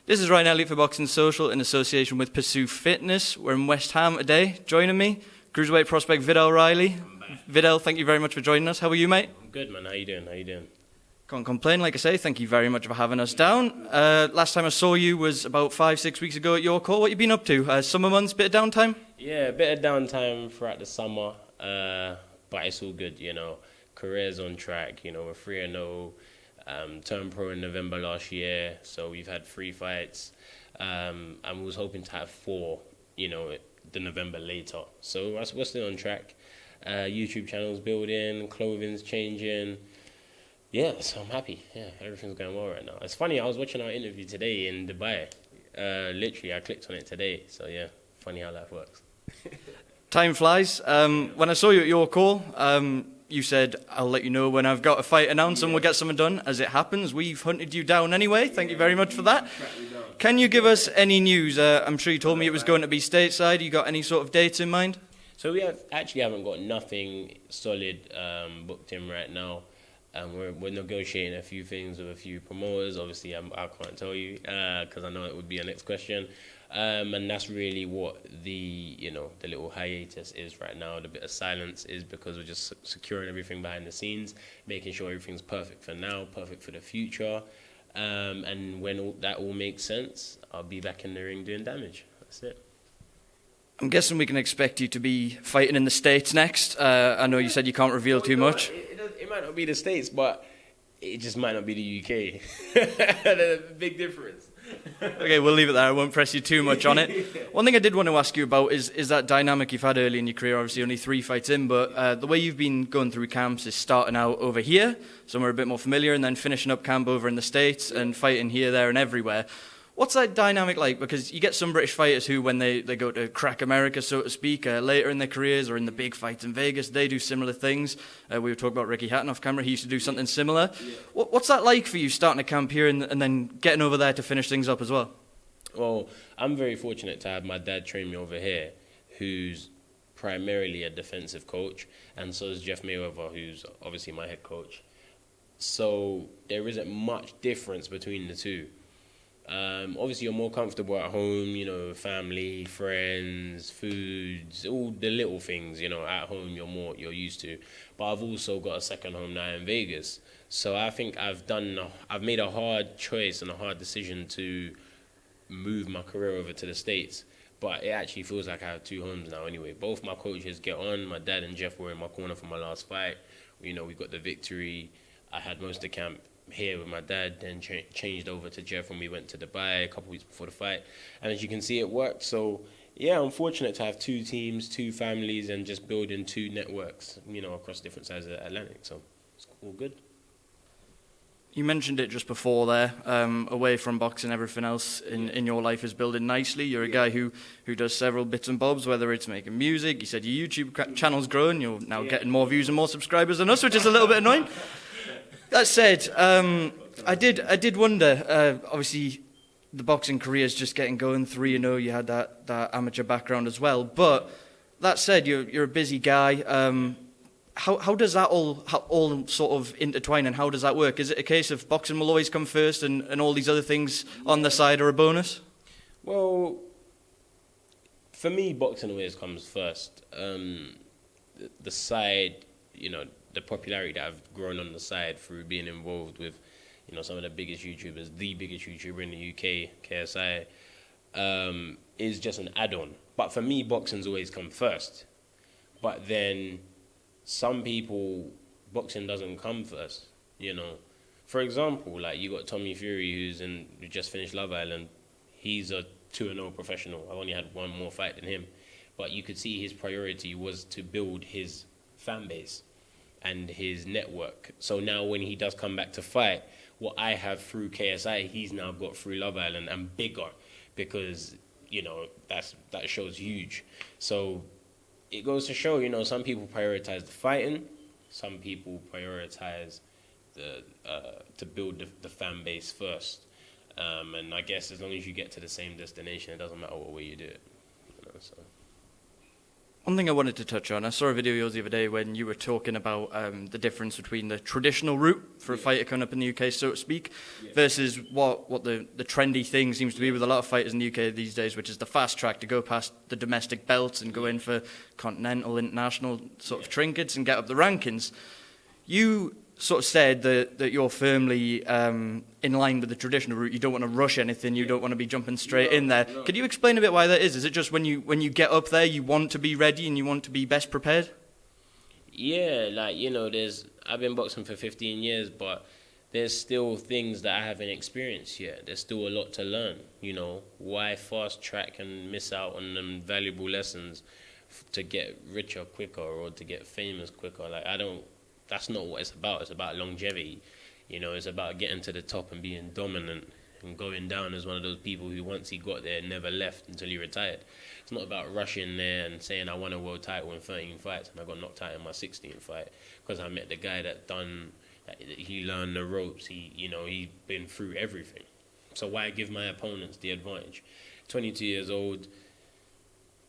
This is Ryan Elliott for Boxing Social in association with Pursue Fitness. We're in West Ham today. Joining me, cruiserweight prospect Viddal Riley. Viddal, thank you very much for joining us. How are you, mate? I'm good, man. How you doing? Can't complain, like I say. Thank you very much for having us down. Last time I saw you was about 5-6 weeks ago at your call. What have you been up to? Summer months, bit of downtime? Yeah, a bit of downtime throughout the summer, but it's all good, Career's on track, we're 3-0. Turned pro in November last year, so we've had 3 fights, and we was hoping to have 4, the November later. So we're still on track. YouTube channel's building, clothing's changing. Yeah, so I'm happy. Yeah, everything's going well right now. It's funny, I was watching our interview today in Dubai. Literally, I clicked on it today. So yeah, funny how life works. Time flies. When I saw you at your call, you said, I'll let you know when I've got a fight announced and we'll get something done. As it happens, we've hunted you down anyway. Thank you very much for that. Can you give us any news? I'm sure you told me it was going to be stateside. You got any sort of dates in mind? So we haven't got nothing solid booked in right now. We're negotiating a few things with a few promoters. Obviously, I can't tell you because I know it would be a next question. And that's really what the little hiatus is right now. The bit of silence is because we're just securing everything behind the scenes, making sure everything's perfect for now, perfect for the future. And when that all makes sense, I'll be back in the ring doing damage. That's it. I'm guessing we can expect you to be fighting in the States next. I know you said you can't reveal too much. It might not be the States, but it just might not be the UK. There's a big difference. Okay, we'll leave it there. I won't press you too much on it. One thing I did want to ask you about is that dynamic you've had early in your career. Obviously, only 3 fights in, but the way you've been going through camps is starting out over here, somewhere a bit more familiar, and then finishing up camp over in the States and fighting here, there, and everywhere. What's that dynamic like? Because you get some British fighters who, when they go to crack America, so to speak, later in their careers or in the big fights in Vegas, they do similar things. We were talking about Ricky Hatton off camera. He used to do something similar. Yeah. What's that like for you, starting a camp here and then getting over there to finish things up as well? Well, I'm very fortunate to have my dad train me over here, who's primarily a defensive coach, and so is Jeff Mayweather, who's obviously my head coach. So there isn't much difference between the two. Obviously, you're more comfortable at home, family, friends, foods, all the little things, at home you're used to. But I've also got a second home now in Vegas. So I think I've made a hard choice and a hard decision to move my career over to the States. But it actually feels like I have 2 homes now anyway. Both my coaches get on. My dad and Jeff were in my corner for my last fight. We got the victory. I had most of the camp here with my dad, then changed over to Jeff when we went to Dubai a couple weeks before the fight. And as you can see, it worked. So, yeah, I'm fortunate to have 2 teams, 2 families, and just building 2 networks, across different sides of the Atlantic. So it's all good. You mentioned it just before there, away from boxing, everything else in your life is building nicely. You're a guy who does several bits and bobs, whether it's making music. You said your YouTube channel's growing. You're now getting more views and more subscribers than us, which is a little bit annoying. That said, I did wonder, obviously, the boxing career is just getting going. 3-0, you had that amateur background as well. But that said, you're a busy guy. How does that all sort of intertwine, and how does that work? Is it a case of boxing will always come first and all these other things on the side are a bonus? Well, for me, boxing always comes first. The side, the popularity that I've grown on the side through being involved with, some of the biggest YouTubers, the biggest YouTuber in the UK, KSI, is just an add-on. But for me, boxing's always come first. But then some people, boxing doesn't come first, For example, like you got Tommy Fury, who just finished Love Island. He's a 2-0 professional. I've only had 1 more fight than him. But you could see his priority was to build his fan base and his network. So now when he does come back to fight, what I have through KSI, he's now got through Love Island and bigger because, that show's huge. So it goes to show, some people prioritize the fighting, some people prioritize to build the fan base first. And I guess as long as you get to the same destination, it doesn't matter what way you do it. So. One thing I wanted to touch on, I saw a video of yours the other day when you were talking about the difference between the traditional route for a fighter coming up in the UK, so to speak, versus what the trendy thing seems to be with a lot of fighters in the UK these days, which is the fast track to go past the domestic belts and go in for continental, international sort of trinkets and get up the rankings. You sort of said that you're firmly in line with the traditional route. You don't want to rush anything. You don't want to be jumping straight in there. Could you explain a bit why that is? Is it just when you get up there, you want to be ready and you want to be best prepared? Yeah, like, I've been boxing for 15 years, but there's still things that I haven't experienced yet. There's still a lot to learn, Why fast track and miss out on them valuable lessons to get richer quicker or to get famous quicker? That's not what it's about. It's about longevity. It's about getting to the top and being dominant and going down as one of those people who once he got there never left until he retired. It's not about rushing there and saying I won a world title in 13 fights and I got knocked out in my 16th fight because I met the guy he learned the ropes. He's been through everything. So why give my opponents the advantage? 22 years old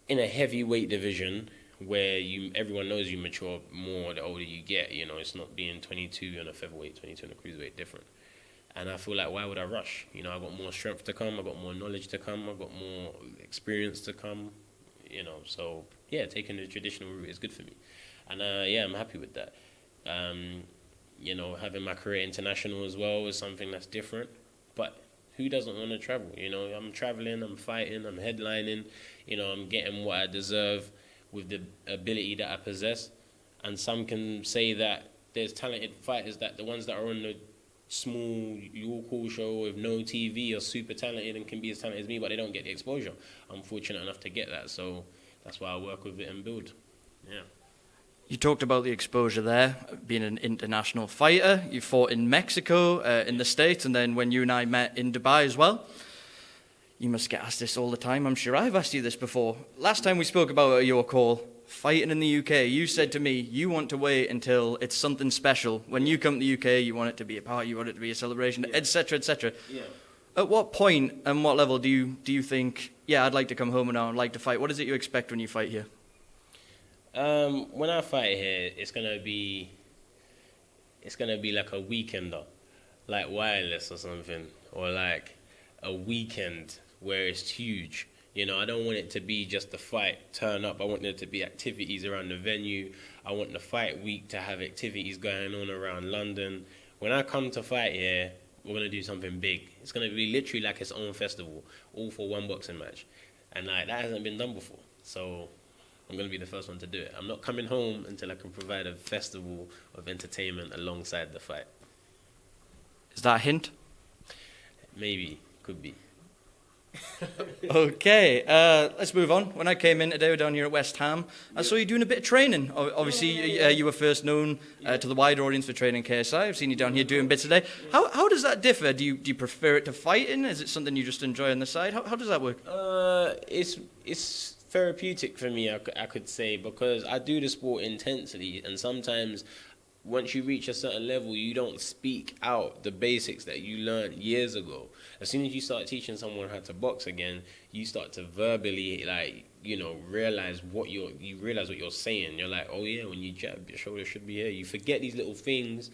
in a heavyweight division where everyone knows you mature more the older you get. It's not being 22 on a featherweight, 22 on a cruiserweight, different. And I feel like, why would I rush? I got more strength to come, I got more knowledge to come, I got more experience to come, So, yeah, taking the traditional route is good for me. And, I'm happy with that. Having my career international as well is something that's different. But who doesn't want to travel? I'm traveling, I'm fighting, I'm headlining, I'm getting what I deserve with the ability that I possess. And some can say that there's talented fighters, that the ones that are on the small local show with no TV are super talented and can be as talented as me, but they don't get the exposure. I'm fortunate enough to get that, so that's why I work with it and build. Yeah. You talked about the exposure there, being an international fighter. You fought in Mexico, in the States, and then when you and I met in Dubai as well. You must get asked this all the time. I'm sure I've asked you this before. Last time we spoke about your call, fighting in the UK, you said to me, you want to wait until it's something special. When you come to the UK, you want it to be a party, you want it to be a celebration, etc., etc. Yeah. At what point and what level do you think, I'd like to come home and I'd like to fight? What is it you expect when you fight here? When I fight here, it's gonna be like a weekender, like Wireless or something, or like a weekend where it's huge. I don't want it to be just the fight, turn up. I want there to be activities around the venue. I want the fight week to have activities going on around London. When I come to fight here, we're going to do something big. It's going to be literally like its own festival, all for one boxing match. And that hasn't been done before. So I'm going to be the first one to do it. I'm not coming home until I can provide a festival of entertainment alongside the fight. Is that a hint? Maybe. Could be. Okay, let's move on. When I came in today, we're down here at West Ham. I saw you doing a bit of training. Obviously, you were first known to the wider audience for training KSI. I've seen you down here doing bits today. How does that differ? Do you prefer it to fighting? Is it something you just enjoy on the side? How does that work? It's therapeutic for me, I could say, because I do the sport intensely, and sometimes once you reach a certain level, you don't speak out the basics that you learned years ago. As soon as you start teaching someone how to box again, you start to verbally, realize what you're saying. You're like, oh yeah, when you jab, your shoulder should be here. You forget these little things,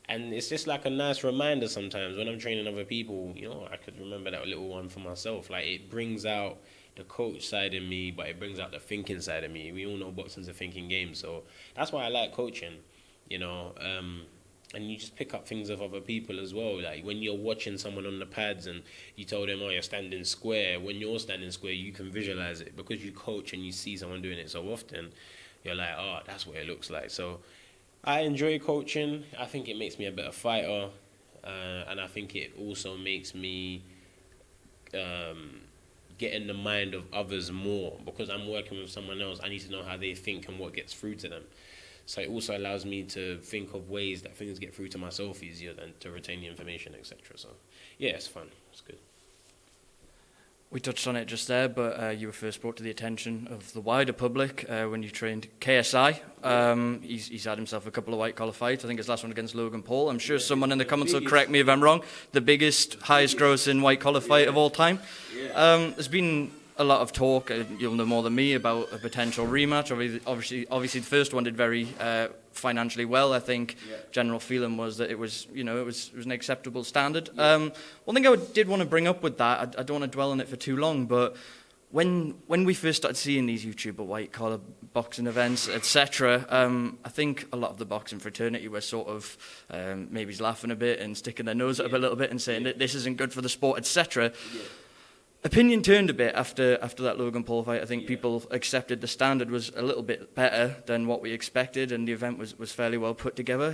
and it's just like a nice reminder sometimes when I'm training other people. I could remember that little one for myself. Like, it brings out the coach side in me, but it brings out the thinking side of me. We all know boxing's a thinking game, so that's why I like coaching. And you just pick up things of other people as well. Like when you're watching someone on the pads and you told them, oh, you're standing square. When you're standing square, you can visualize it because you coach and you see someone doing it so often. You're like, oh, that's what it looks like. So I enjoy coaching. I think it makes me a better fighter. And I think it also makes me get in the mind of others more because I'm working with someone else. I need to know how they think and what gets through to them. So it also allows me to think of ways that things get through to myself easier than to retain the information, etc. So, yeah, it's fun. It's good. We touched on it just there, but you were first brought to the attention of the wider public when you trained KSI. He's had himself a couple of white-collar fights. I think his last one against Logan Paul. I'm sure someone in the comments will correct me if I'm wrong. The biggest, highest-grossing white-collar fight of all time. There's been a lot of talk, you'll know more than me, about a potential rematch. Obviously the first one did very financially well. I think general feeling was that it was an acceptable standard. One thing I did want to bring up with that, I don't want to dwell on it for too long, but when we first started seeing these YouTuber white-collar boxing events, etc., I think a lot of the boxing fraternity were sort of maybe laughing a bit and sticking their nose up a little bit and saying that this isn't good for the sport, etc. Opinion turned a bit after that Logan Paul fight. I think people accepted the standard was a little bit better than what we expected, and the event was fairly well put together.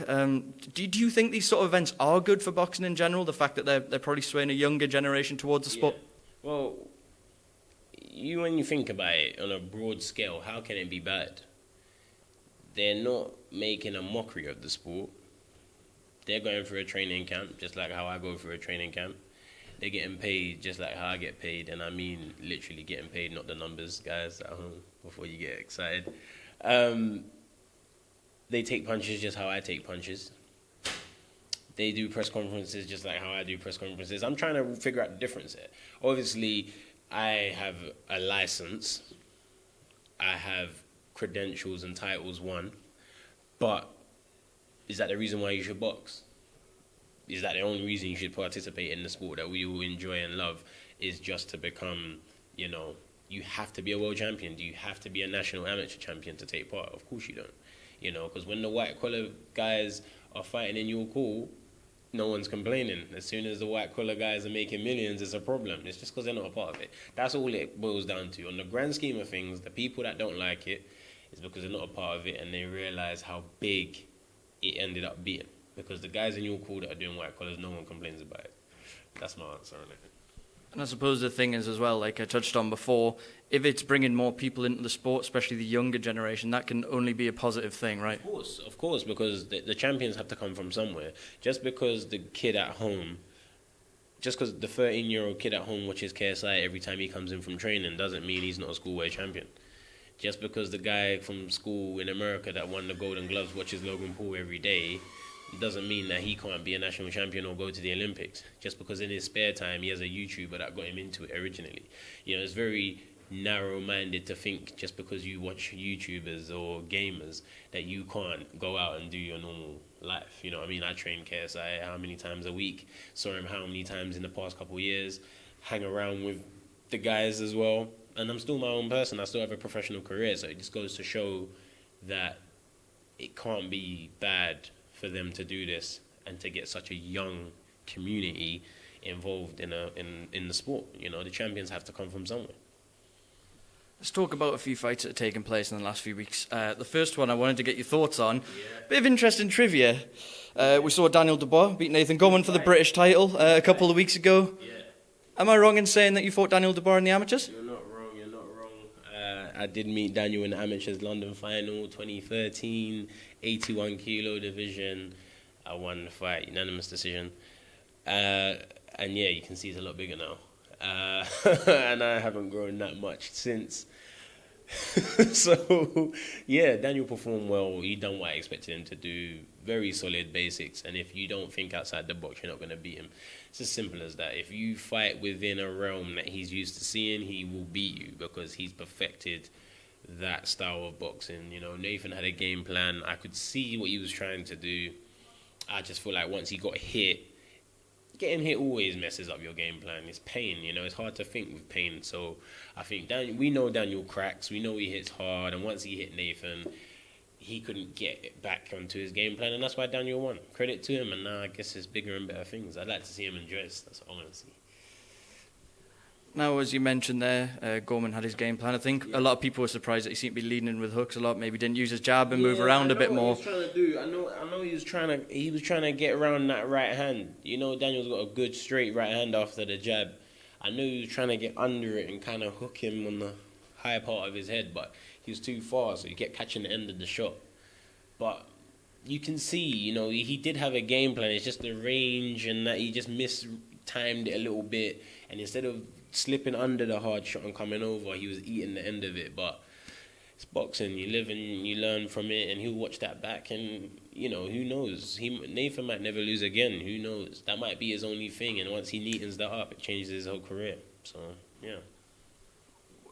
Do you think these sort of events are good for boxing in general, the fact that they're probably swaying a younger generation towards the sport? Well, when you think about it on a broad scale, how can it be bad? They're not making a mockery of the sport. They're going through a training camp, just like how I go through a training camp. They're getting paid just like how I get paid, and I mean literally getting paid, not the numbers, guys, at home, before you get excited. They take punches just how I take punches. They do press conferences just like how I do press conferences. I'm trying to figure out the difference here. Obviously, I have a license. I have credentials and titles won. But is that the reason why you should box? Is that the only reason you should participate in the sport that we all enjoy and love, is just to become, you have to be a world champion? Do you have to be a national amateur champion to take part? Of course you don't. Because when the white-collar guys are fighting in your call, no one's complaining. As soon as the white-collar guys are making millions, it's a problem. It's just because they're not a part of it. That's all it boils down to. On the grand scheme of things, the people that don't like it is because they're not a part of it, and they realize how big it ended up being. Because the guys in your call that are doing white collars, no one complains about it. That's my answer on it. And I suppose the thing is as well, like I touched on before, if it's bringing more people into the sport, especially the younger generation, that can only be a positive thing, right? Of course, because the champions have to come from somewhere. Just because the kid at home, just because the 13-year-old kid at home watches KSI every time he comes in from training doesn't mean he's not a schoolboy champion. Just because the guy from school in America that won the Golden Gloves watches Logan Paul every day, it doesn't mean that he can't be a national champion or go to the Olympics. Just because in his spare time he has a YouTuber that got him into it originally. It's very narrow-minded to think just because you watch YouTubers or gamers that you can't go out and do your normal life. I train KSI how many times a week, saw him how many times in the past couple of years, hang around with the guys as well. And I'm still my own person. I still have a professional career. So it just goes to show that it can't be bad for them to do this and to get such a young community involved in the sport. The champions have to come from somewhere. Let's talk about a few fights that have taken place in the last few weeks. The first one I wanted to get your thoughts on. Bit of interesting trivia. We saw Daniel Dubois beat Nathan Gorman for the British title a couple of weeks ago. Am I wrong in saying that you fought Daniel Dubois in the amateurs? You're not wrong. I did meet Daniel in the amateurs London final 2013, 81 kilo division. I won the fight, unanimous decision. And yeah, you can see he's a lot bigger now. And I haven't grown that much since. So, yeah, Daniel performed well. He done what I expected him to do. Very solid basics. And if you don't think outside the box, you're not going to beat him. It's as simple as that. If you fight within a realm that he's used to seeing, he will beat you because he's perfected that style of boxing. Nathan had a game plan. I could see what he was trying to do. I just feel like once he got hit, getting hit always messes up your game plan. It's pain, it's hard to think with pain. So I think we know Daniel cracks. We know he hits hard. And once he hit Nathan, he couldn't get it back onto his game plan. And that's why Daniel won. Credit to him. And now I guess it's bigger and better things. I'd like to see him enjoy it. That's what I want to see. Now, as you mentioned there, Gorman had his game plan. I think a lot of people were surprised that he seemed to be leaning in with hooks a lot. Maybe didn't use his jab and move around a bit more. I know what he was trying to do. I know he was trying to get around that right hand. Daniel's got a good straight right hand after the jab. I knew he was trying to get under it and kind of hook him on the higher part of his head, but he was too far, so he kept catching the end of the shot. But you can see, he did have a game plan. It's just the range and that he just mistimed it a little bit, and instead of slipping under the hard shot and coming over, he was eating the end of it. But it's boxing. You live and you learn from it, and he'll watch that back, and who knows? Nathan might never lose again. Who knows? That might be his only thing, and once he neatens that up, it changes his whole career. So yeah.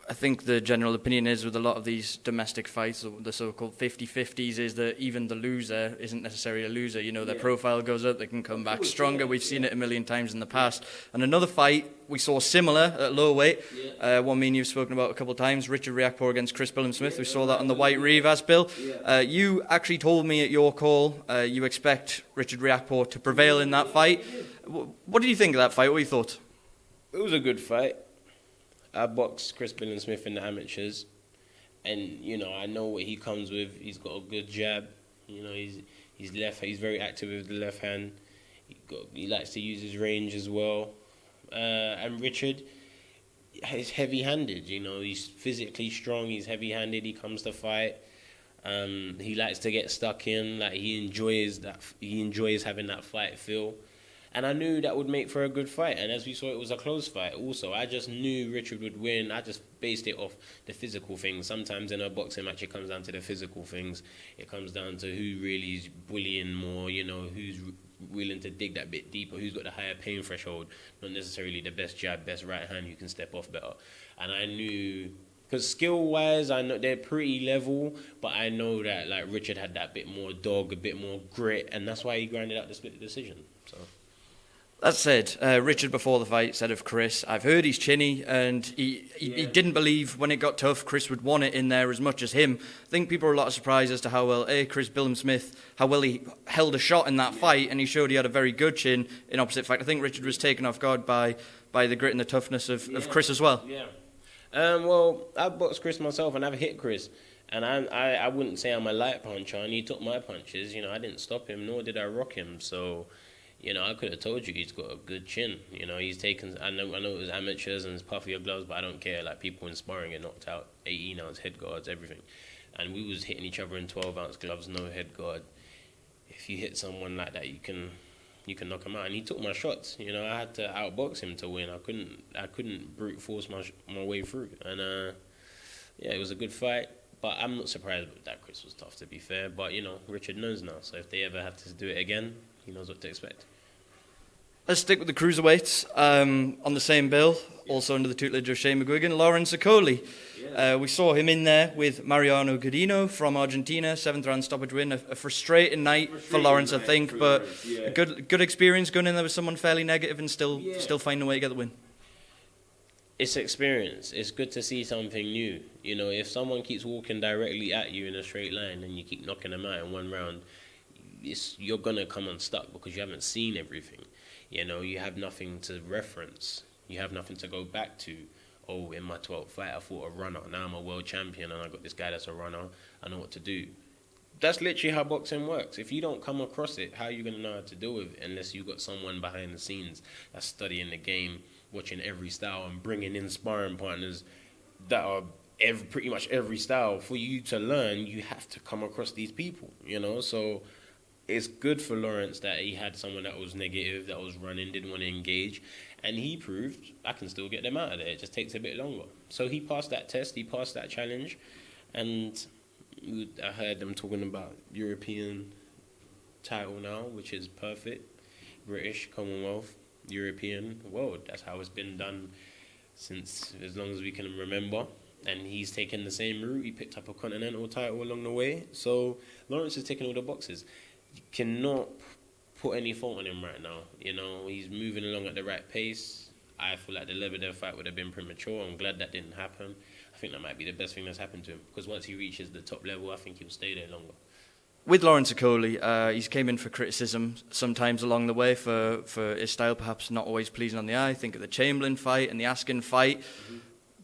I think the general opinion is with a lot of these domestic fights, or the so-called 50-50s, is that even the loser isn't necessarily a loser. You know, their profile goes up, they can come back stronger. We've seen it a million times in the past. And another fight we saw similar at low weight, one me and you've spoken about a couple of times, Richard Riakporhe against Chris Billam-Smith. We saw that on the White Rivas, Bill. You actually told me at your call you expect Richard Riakporhe to prevail in that fight. What did you think of that fight? What you thought? It was a good fight. I boxed Chris Billam-Smith in the amateurs, and you know I know what he comes with. He's got a good jab. You know he's very active with the left hand. He likes to use his range as well. And Richard, he's heavy-handed. You know he's physically strong. He's heavy-handed. He comes to fight. He likes to get stuck in. Like he enjoys that. He enjoys having that fight feel. And I knew that would make for a good fight. And as we saw, it was a close fight also. I just knew Richard would win. I just based it off the physical things. Sometimes in a boxing match, it comes down to the physical things. It comes down to who really is bullying more, you know, who's willing to dig that bit deeper, who's got the higher pain threshold, not necessarily the best jab, best right hand, who can step off better. And I knew, because skill-wise, I know they're pretty level, but I know that like Richard had that bit more dog, a bit more grit, and that's why he grinded out the split decision. So. That said, Richard before the fight said of Chris, I've heard he's chinny, and he didn't believe when it got tough Chris would want it in there as much as him. I think people are a lot surprised as to how well Chris Billam-Smith, how well he held a shot in that fight, and he showed he had a very good chin. In opposite fact, I think Richard was taken off guard by the grit and the toughness of Chris as well. Yeah. Well, I boxed Chris myself, and I've hit Chris. And I wouldn't say I'm a light puncher, and he took my punches. You know, I didn't stop him, nor did I rock him, so... You know, I could have told you he's got a good chin. You know, he's taken... I know it was amateurs and it's puffier gloves, but I don't care. Like, people in sparring get knocked out. 18-ounce head guards, everything. And we was hitting each other in 12-ounce gloves, no head guard. If you hit someone like that, you can knock him out. And he took my shots. You know, I had to outbox him to win. I couldn't brute force my way through. And, it was a good fight. But I'm not surprised that Chris was tough, to be fair. But, you know, Richard knows now. So if they ever have to do it again, he knows what to expect. Let's stick with the cruiserweights. On the same bill, also under the tutelage of Shane McGuigan, Lawrence Okolie. We saw him in there with Mariano Godinho from Argentina, 7th round stoppage win. A frustrating night for Lawrence, I think, but a good experience going in there with someone fairly negative and still finding a way to get the win. It's experience. It's good to see something new. You know, if someone keeps walking directly at you in a straight line and you keep knocking them out in one round, you're going to come unstuck because you haven't seen everything. You know, you have nothing to reference. You have nothing to go back to. Oh, in my 12th fight, I fought a runner. Now I'm a world champion and I got this guy that's a runner. I know what to do. That's literally how boxing works. If you don't come across it, how are you going to know how to deal with it unless you've got someone behind the scenes that's studying the game, watching every style and bringing in sparring partners that are pretty much every style. For you to learn, you have to come across these people, you know? So it's good for Lawrence that he had someone that was negative, that was running, didn't want to engage. And he proved, I can still get them out of there. It just takes a bit longer. So he passed that test, he passed that challenge. And I heard them talking about European title now, which is perfect. British, Commonwealth, European, world. That's how it's been done since as long as we can remember. And he's taken the same route. He picked up a continental title along the way. So Lawrence is ticking all the boxes. You cannot put any fault on him right now. You know, he's moving along at the right pace. I feel like the Lebedev fight would have been premature. I'm glad that didn't happen. I think that might be the best thing that's happened to him. Because once he reaches the top level, I think he'll stay there longer. With Lawrence Okolie, he's came in for criticism sometimes along the way for his style perhaps not always pleasing on the eye. Think of the Chamberlain fight and the Askin fight. Mm-hmm.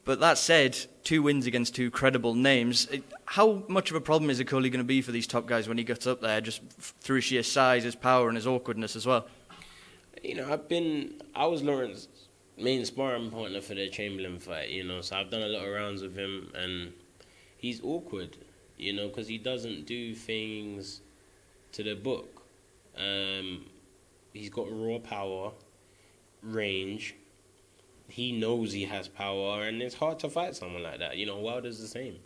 But that said, 2 wins against 2 credible names. How much of a problem is Okolie going to be for these top guys when he gets up there, just through his sheer size, his power, and his awkwardness as well? You know, I was Lawrence's main sparring partner for the Chamberlain fight, you know, so I've done a lot of rounds with him, and he's awkward, you know, because he doesn't do things to the book. He's got raw power, range. He knows he has power, and it's hard to fight someone like that. You know, Wilder's the same.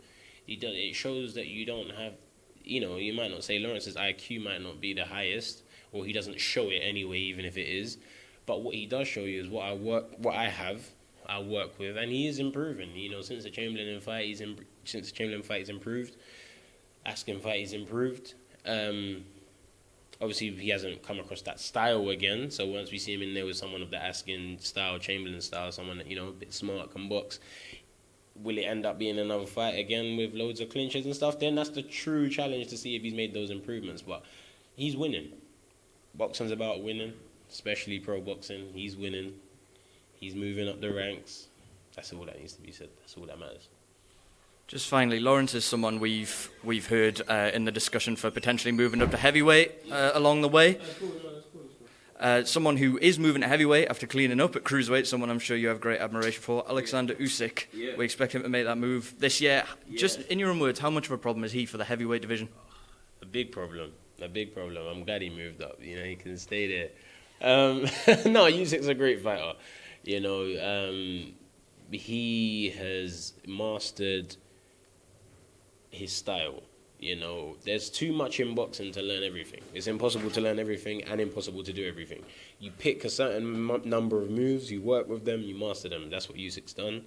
It shows that you don't have, you know, you might not say Lawrence's IQ might not be the highest, or he doesn't show it anyway, even if it is. But what he does show you is what I have, I work with, and he is improving. You know, since the Chamberlain fight, he's improved. Askin fight, he's improved. Obviously, he hasn't come across that style again. So once we see him in there with someone of the Askin style, Chamberlain style, someone that, you know, a bit smart, can box, will it end up being another fight again with loads of clinches and stuff? Then that's the true challenge to see if he's made those improvements. But he's winning. Boxing's about winning, especially pro boxing. He's winning. He's moving up the ranks. That's all that needs to be said. That's all that matters. Just finally, Lawrence is someone we've heard in the discussion for potentially moving up to heavyweight along the way. Someone who is moving to heavyweight after cleaning up at cruiserweight, someone I'm sure you have great admiration for, Oleksandr Usyk. Yeah. We expect him to make that move this year. Yeah. Just in your own words, how much of a problem is he for the heavyweight division? A big problem. I'm glad he moved up. You know, he can stay there. No, Usyk's a great fighter. You know, he has mastered his style. You know, there's too much in boxing to learn everything. It's impossible to learn everything and impossible to do everything. You pick a certain number of moves, you work with them, you master them. That's what Usyk's done,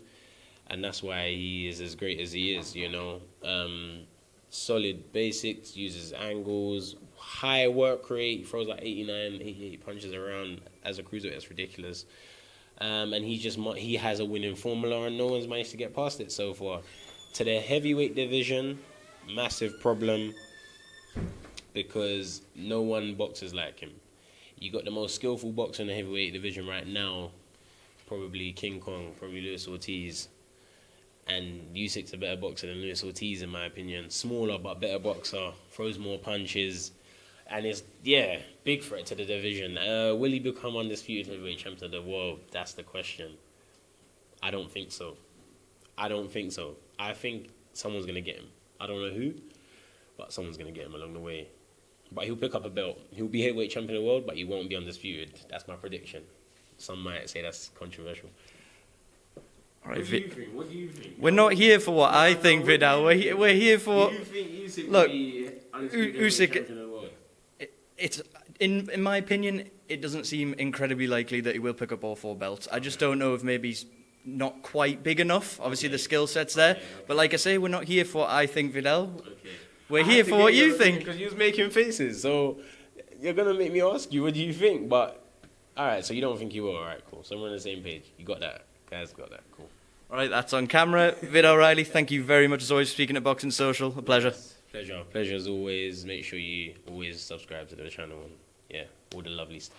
and that's why he is as great as he is. You know, solid basics, uses angles, high work rate. He throws like 89, 88 punches around as a cruiserweight. That's ridiculous. And he has a winning formula, and no one's managed to get past it so far. To the heavyweight division, massive problem, because no one boxes like him. You got the most skillful boxer in the heavyweight division right now, probably King Kong, probably Luis Ortiz, and Usyk's a better boxer than Luis Ortiz in my opinion. Smaller but better boxer, throws more punches, and is big threat to the division. Will he become undisputed heavyweight champion of the world? That's the question. I don't think so. I think someone's gonna get him. I don't know who, but someone's going to get him along the way. But he'll pick up a belt. He'll be heavyweight champion of the world, but he won't be undisputed. That's my prediction. Some might say that's controversial. All right, What do you think? We're not here for what I think, Viddal. We're here for... Do you think Usyk Look, will be undisputed Usyk, champion of the world? It's in my opinion, it doesn't seem incredibly likely that he will pick up all 4 belts. I just don't know if maybe he's not quite big enough. Obviously, the skill set's there. Okay. But like I say, we're not here for I think, Viddal. Okay. We're here for what you think. Because you was making faces, so you're going to make me ask you, what do you think? But, all right, so you don't think you will. All right, cool. So we're on the same page. You got that. Guys got that. Cool. All right, that's on camera. Viddal Riley, thank you very much as always for speaking at Boxing Social. A pleasure. Yes. Pleasure as always. Make sure you always subscribe to the channel. And, all the lovely stuff.